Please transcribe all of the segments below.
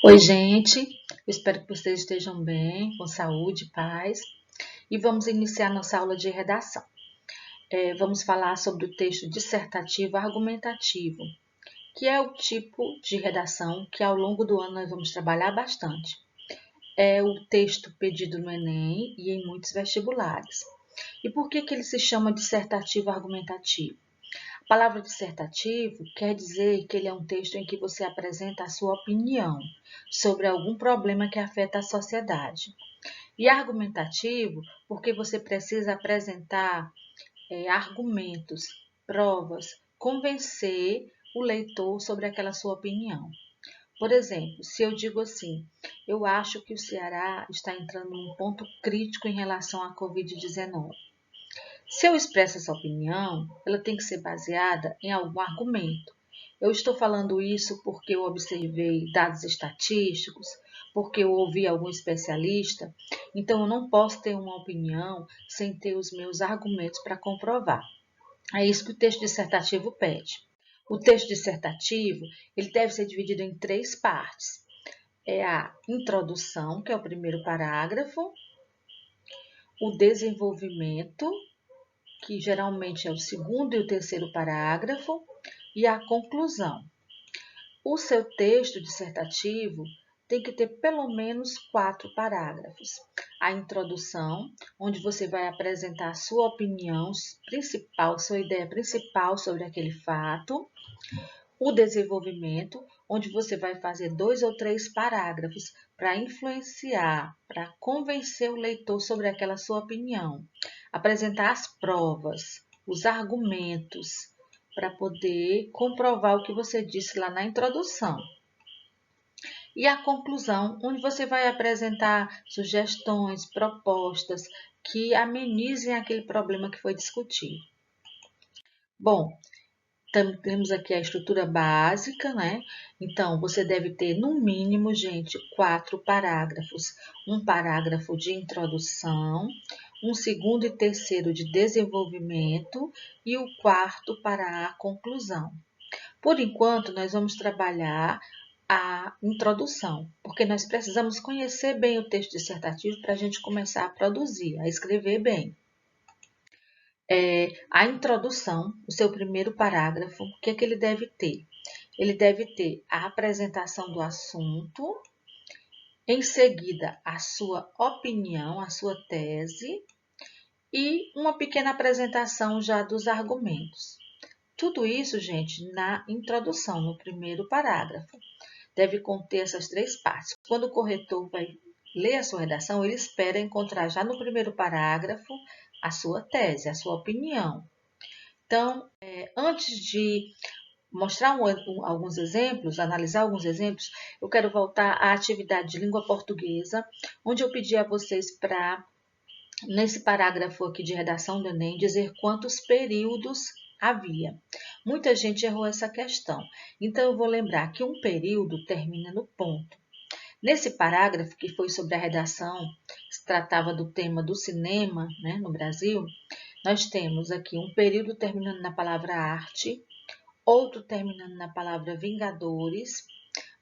Oi, gente. Eu espero que vocês estejam bem, com saúde, paz. E vamos iniciar nossa aula de redação. Vamos falar sobre o texto dissertativo argumentativo, que é o tipo de redação que ao longo do ano nós vamos trabalhar bastante. É o texto pedido no Enem e em muitos vestibulares. E por que ele se chama dissertativo argumentativo? A palavra dissertativo quer dizer que ele é um texto em que você apresenta a sua opinião sobre algum problema que afeta a sociedade. E argumentativo, porque você precisa apresentar argumentos, provas, convencer o leitor sobre aquela sua opinião. Por exemplo, se eu digo assim, eu acho que o Ceará está entrando num ponto crítico em relação à Covid-19. Se eu expresso essa opinião, ela tem que ser baseada em algum argumento. Eu estou falando isso porque eu observei dados estatísticos, porque eu ouvi algum especialista, então eu não posso ter uma opinião sem ter os meus argumentos para comprovar. É isso que o texto dissertativo pede. O texto dissertativo, ele deve ser dividido em 3 partes. É a introdução, que é o primeiro parágrafo, o desenvolvimento, que geralmente é o segundo e o terceiro parágrafo, e a conclusão. O seu texto dissertativo tem que ter pelo menos 4 parágrafos. A introdução, onde você vai apresentar a sua opinião principal, sua ideia principal sobre aquele fato. O desenvolvimento, onde você vai fazer 2 ou 3 parágrafos para influenciar, para convencer o leitor sobre aquela sua opinião. Apresentar as provas, os argumentos, para poder comprovar o que você disse lá na introdução. E a conclusão, onde você vai apresentar sugestões, propostas que amenizem aquele problema que foi discutido. Bom, temos aqui a estrutura básica, né? Então, você deve ter, no mínimo, gente, 4 parágrafos. Um parágrafo de introdução, um segundo e terceiro de desenvolvimento e o quarto para a conclusão. Por enquanto, nós vamos trabalhar a introdução, porque nós precisamos conhecer bem o texto dissertativo para a gente começar a produzir, a escrever bem. A introdução, o seu primeiro parágrafo, o que é que ele deve ter? Ele deve ter a apresentação do assunto, em seguida a sua opinião, a sua tese e uma pequena apresentação já dos argumentos. Tudo isso, gente, na introdução, no primeiro parágrafo. Deve conter essas 3 partes. Quando o corretor vai ler a sua redação, ele espera encontrar já no primeiro parágrafo a sua tese, a sua opinião. Então, antes de mostrar alguns exemplos, analisar alguns exemplos, eu quero voltar à atividade de língua portuguesa, onde eu pedi a vocês para, nesse parágrafo aqui de redação do Enem, dizer quantos períodos havia. Muita gente errou essa questão, então eu vou lembrar que um período termina no ponto. Nesse parágrafo, que foi sobre a redação, se tratava do tema do cinema, né, no Brasil, nós temos aqui um período terminando na palavra arte, outro terminando na palavra Vingadores,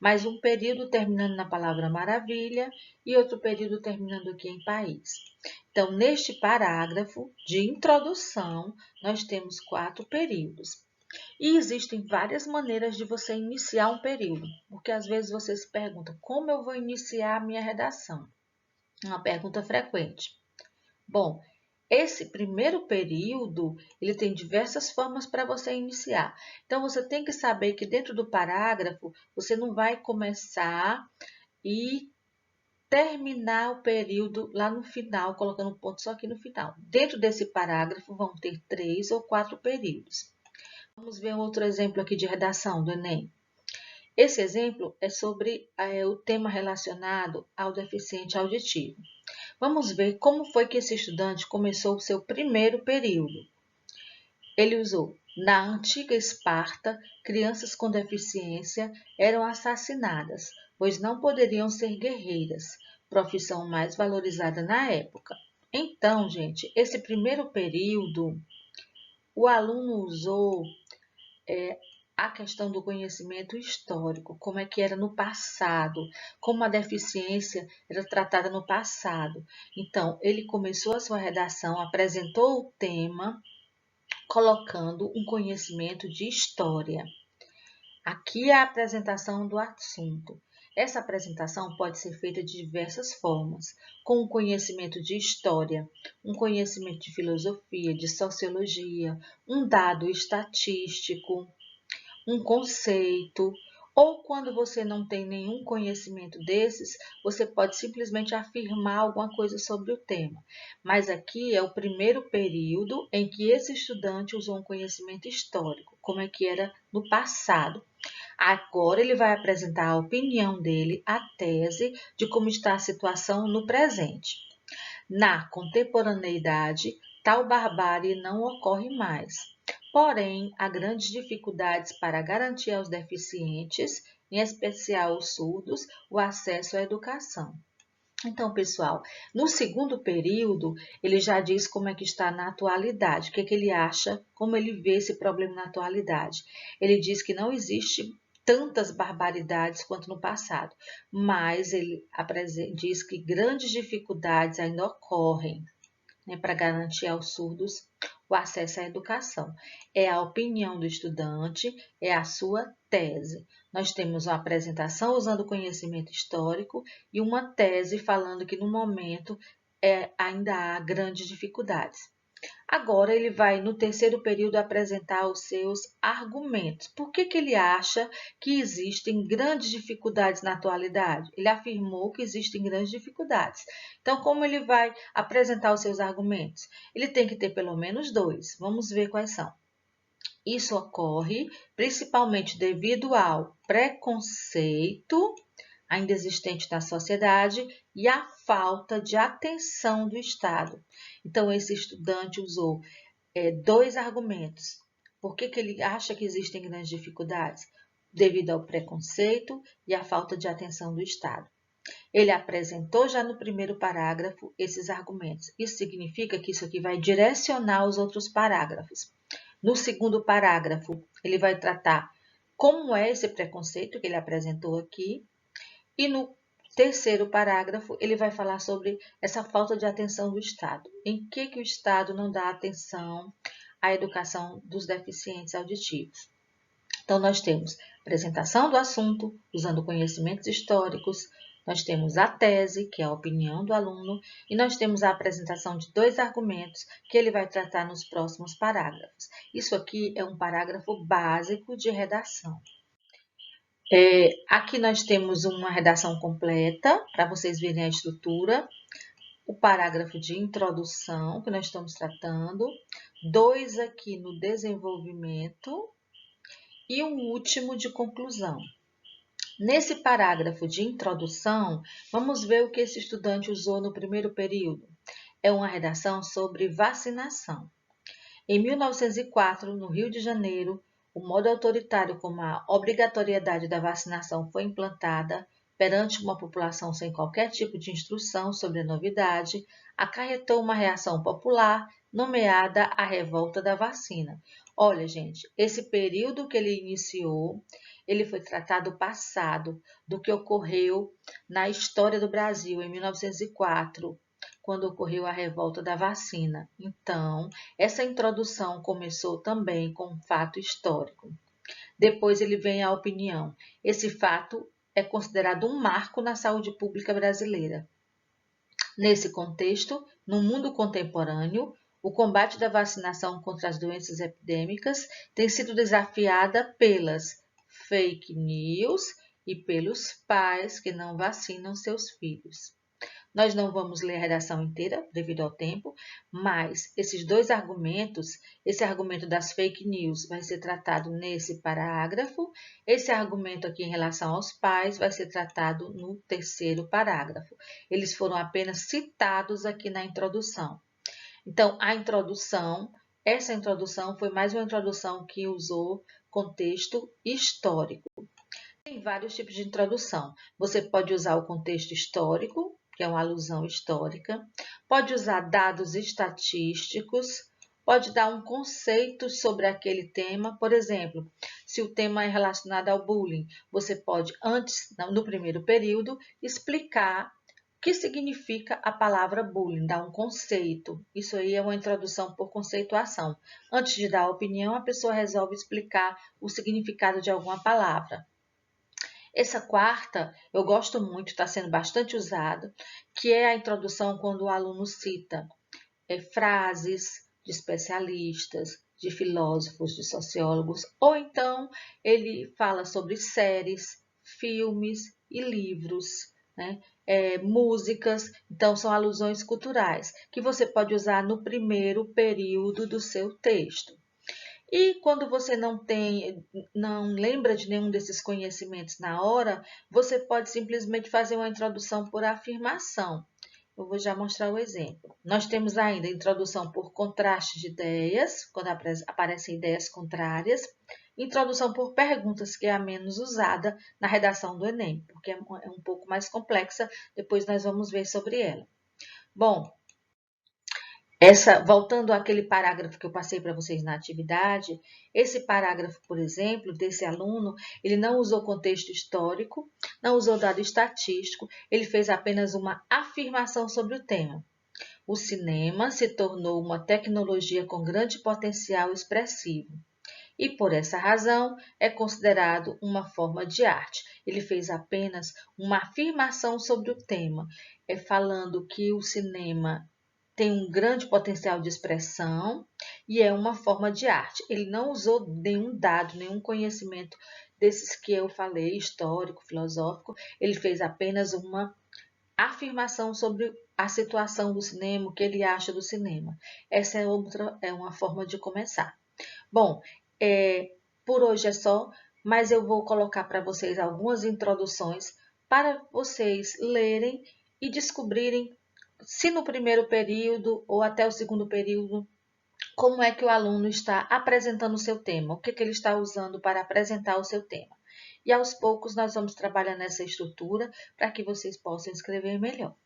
mais um período terminando na palavra maravilha e outro período terminando aqui em país. Então, neste parágrafo de introdução, nós temos 4 períodos. E existem várias maneiras de você iniciar um período, porque às vezes você se pergunta, como eu vou iniciar a minha redação? Uma pergunta frequente. Bom, esse primeiro período, ele tem diversas formas para você iniciar. Então, você tem que saber que dentro do parágrafo, você não vai começar e terminar o período lá no final, colocando um ponto só aqui no final. Dentro desse parágrafo, vão ter 3 ou 4 períodos. Vamos ver um outro exemplo aqui de redação do Enem. Esse exemplo é sobre o tema relacionado ao deficiente auditivo. Vamos ver como foi que esse estudante começou o seu primeiro período. Ele usou: na antiga Esparta, crianças com deficiência eram assassinadas, pois não poderiam ser guerreiras, profissão mais valorizada na época. Então, gente, esse primeiro período, o aluno usou a questão do conhecimento histórico, como é que era no passado, como a deficiência era tratada no passado. Então, ele começou a sua redação, apresentou o tema, colocando um conhecimento de história. Aqui é a apresentação do assunto. Essa apresentação pode ser feita de diversas formas, com um conhecimento de história, um conhecimento de filosofia, de sociologia, um dado estatístico, um conceito, ou quando você não tem nenhum conhecimento desses, você pode simplesmente afirmar alguma coisa sobre o tema. Mas aqui é o primeiro período em que esse estudante usou um conhecimento histórico, como é que era no passado. Agora ele vai apresentar a opinião dele, a tese de como está a situação no presente. Na contemporaneidade, tal barbárie não ocorre mais. Porém, há grandes dificuldades para garantir aos deficientes, em especial os surdos, o acesso à educação. Então, pessoal, no segundo período, ele já diz como é que está na atualidade, o que ele acha, como ele vê esse problema na atualidade. Ele diz que não existe tantas barbaridades quanto no passado, mas ele diz que grandes dificuldades ainda ocorrem, né, para garantir aos surdos o acesso à educação. É a opinião do estudante, é a sua tese. Nós temos uma apresentação usando conhecimento histórico e uma tese falando que no momento ainda há grandes dificuldades. Agora ele vai, no terceiro período, apresentar os seus argumentos. Por que ele acha que existem grandes dificuldades na atualidade? Ele afirmou que existem grandes dificuldades. Então, como ele vai apresentar os seus argumentos? Ele tem que ter pelo menos dois. Vamos ver quais são. Isso ocorre principalmente devido ao preconceito ainda existente na sociedade e a falta de atenção do Estado. Então, esse estudante usou dois argumentos. Por que ele acha que existem grandes dificuldades? Devido ao preconceito e à falta de atenção do Estado. Ele apresentou já no primeiro parágrafo esses argumentos. Isso significa que isso aqui vai direcionar os outros parágrafos. No segundo parágrafo, ele vai tratar como é esse preconceito que ele apresentou aqui. E no terceiro parágrafo, ele vai falar sobre essa falta de atenção do Estado. Em que o Estado não dá atenção à educação dos deficientes auditivos? Então, nós temos apresentação do assunto, usando conhecimentos históricos, nós temos a tese, que é a opinião do aluno, e nós temos a apresentação de dois argumentos que ele vai tratar nos próximos parágrafos. Isso aqui é um parágrafo básico de redação. Aqui nós temos uma redação completa, para vocês verem a estrutura. O parágrafo de introdução, que nós estamos tratando. 2 aqui no desenvolvimento. E o último de conclusão. Nesse parágrafo de introdução, vamos ver o que esse estudante usou no primeiro período. É uma redação sobre vacinação. Em 1904, no Rio de Janeiro, o modo autoritário como a obrigatoriedade da vacinação foi implantada perante uma população sem qualquer tipo de instrução sobre a novidade, acarretou uma reação popular nomeada a revolta da vacina. Olha, gente, esse período que ele iniciou, ele foi tratado passado do que ocorreu na história do Brasil em 1904, quando ocorreu a revolta da vacina. Então, essa introdução começou também com um fato histórico. Depois ele vem a opinião. Esse fato é considerado um marco na saúde pública brasileira. Nesse contexto, no mundo contemporâneo, o combate da vacinação contra as doenças epidêmicas tem sido desafiada pelas fake news e pelos pais que não vacinam seus filhos. Nós não vamos ler a redação inteira, devido ao tempo, mas esses dois argumentos, esse argumento das fake news vai ser tratado nesse parágrafo, esse argumento aqui em relação aos pais vai ser tratado no terceiro parágrafo. Eles foram apenas citados aqui na introdução. Então, essa introdução foi mais uma introdução que usou contexto histórico. Tem vários tipos de introdução. Você pode usar o contexto histórico, que é uma alusão histórica, pode usar dados estatísticos, pode dar um conceito sobre aquele tema. Por exemplo, se o tema é relacionado ao bullying, você pode, antes, no primeiro período, explicar o que significa a palavra bullying, dar um conceito. Isso aí é uma introdução por conceituação. Antes de dar a opinião, a pessoa resolve explicar o significado de alguma palavra. Essa quarta, eu gosto muito, está sendo bastante usado, que é a introdução quando o aluno cita frases de especialistas, de filósofos, de sociólogos, ou então ele fala sobre séries, filmes e livros, né? Músicas, então são alusões culturais, que você pode usar no primeiro período do seu texto. E quando você não lembra de nenhum desses conhecimentos na hora, você pode simplesmente fazer uma introdução por afirmação. Eu vou já mostrar o exemplo. Nós temos ainda a introdução por contraste de ideias, quando aparecem ideias contrárias. Introdução por perguntas, que é a menos usada na redação do Enem, porque é um pouco mais complexa, depois nós vamos ver sobre ela. Bom, voltando àquele parágrafo que eu passei para vocês na atividade, esse parágrafo, por exemplo, desse aluno, ele não usou contexto histórico, não usou dado estatístico, ele fez apenas uma afirmação sobre o tema. O cinema se tornou uma tecnologia com grande potencial expressivo e, por essa razão, é considerado uma forma de arte. Ele fez apenas uma afirmação sobre o tema, falando que o cinema tem um grande potencial de expressão e é uma forma de arte. Ele não usou nenhum dado, nenhum conhecimento desses que eu falei, histórico, filosófico. Ele fez apenas uma afirmação sobre a situação do cinema, o que ele acha do cinema. Essa é uma forma de começar. Bom, por hoje é só, mas eu vou colocar para vocês algumas introduções para vocês lerem e descobrirem se no primeiro período ou até o segundo período, como é que o aluno está apresentando o seu tema, o que ele está usando para apresentar o seu tema. E aos poucos nós vamos trabalhando essa estrutura para que vocês possam escrever melhor.